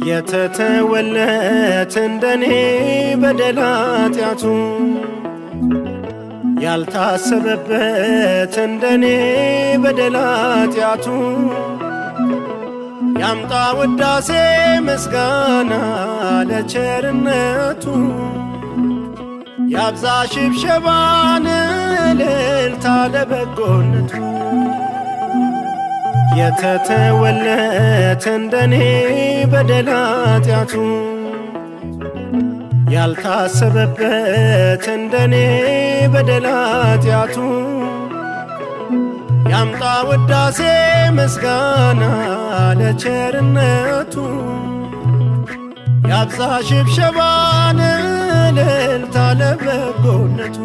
የተተወለት እንደኔ በደል ኃጢአቱ ያልታሰበበት እንደኔ በደል ኃጢአቱ ያምጣ ውዳሴ ምስጋና ለቸርነቱ ያብዛ ሽብሸባን እልልታ ለበጎነቱ የተተወለት እንደኔ በደል ኃጢአቱ ያልታሰበበት እንደኔ በደል ኃጢአቱ ያምጣ ውዳሴ ምስጋና ለቸርነቱ ያብዛ ሽብሸባን እልልታ ለበጎነቱ